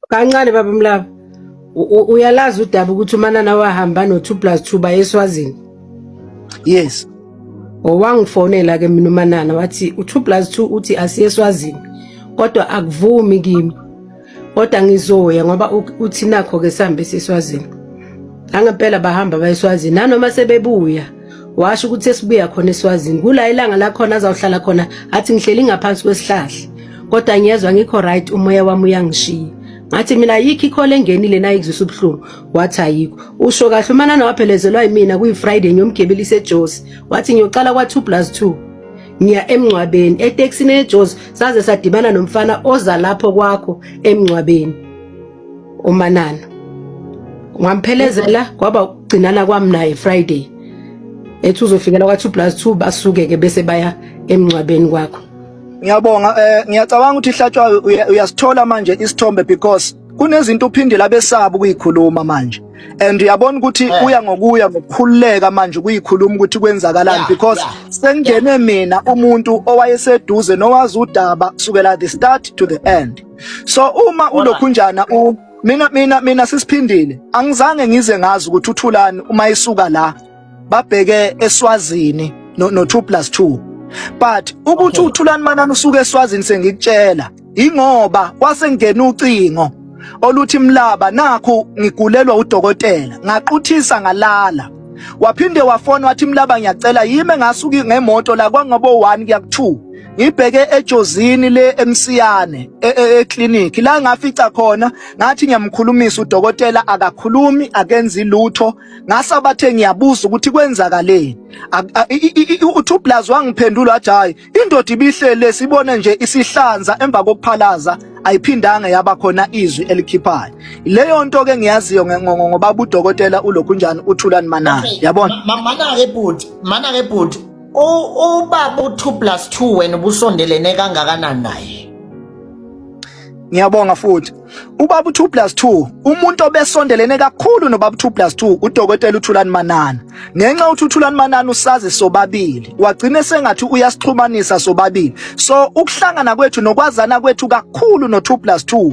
Kancane baba Mlaba. Uyalazi udaba ukuthi uManana wahamba no2+2 baye eSwazini? Yes. Owangifonela ke mina uManana wathi u2+2 uthi asiye eSwazini. Kodwa akuvumi kimi. Kodwa ngizoya ngoba uthi nakho ke sihambe eSwazini. Angempela bahamba baye eSwazini nanoma sebebuya. Washo ukuthi esibuya khona eSwazini. Kula ilanga la khona azawuhlala khona athi ngihleli ngaphansi kwesihlahla. Kodwa ngiyezwa ngikho right umoya wami uyangishiya. Ngathi mina yikho ikhole engenile nayi kuzwisa ubuhlungu. Wathi ayikho. Usho kahle uManana waphelezelwa yimina kuyiFriday ngiyomgibela iseJozi. Wathi ngiyocala kwa2+2. Ngiya emncwabeni eTaxini eJozi saze sadibana nomfana oza lapho kwakho emncwabeni. uManana. Ngamphelezela kwaba ugcinana kwami naye Friday. Ethi uzofikela kwa2+2 basuke ke bese baya emncwabeni kwakho. Ngiyabonga ngiyacabanga ukuthi ihlatshwa uyasithola manje isithombe because kunezinto uphindile abesaba ukuyikhuluma manje and uyabona ukuthi uya ngokukhululeka manje ukuyikhuluma ukuthi kwenzakalani because sengene mina umuntu owayeseduze nowazi udaba kusukela the start to the end. So uma ulokhunjana mina sisiphindile angizange ngize ngazi ukuthi uThulani uma isuka la babheke eSwazini no2+2. But ukuthi uThulani Manana usuke eSwazini sengikutshela ingoba kwasengena ucingo oluthi Mlaba nakho ngigulelwa udokotela ngaquthisa ngalala waphinde wafona wathi Mlaba ngiyacela yime ngasuki ngemoto la kwangabo 1 kuya ku2 ngibheke eJozini le eMsiyane eclinic la ngafica khona ngathi ngiyamkhulumisa udokotela akakhulumi akenzi lutho ngasabathe ngiyabuza ukuthi kwenzakaleni u2+ wangiphendula wathi hayi indoda ibihlele sibone nje isihlanza emva kokuphalaza ayiphindanga yaba khona izwi elikhiphayo leyo nto ke ngiyaziyo ngoba udokotela ulokhunjani uThulani Manana yabona mana ke bhuti ubaba u2+2 wena ubusondelene kangakanani naye? Ngiyabonga futhi ubaba u2+2 umuntu obesondelene kakhulu nobaba u2+2 udokotela uThulani Manana ngenxa ukuthi uThulani Manana usazi sobabili wagcina sengathi uyasixhumanisa sobabili so ukuhlangana kwethu nokwazana kwethu kakhulu no2+2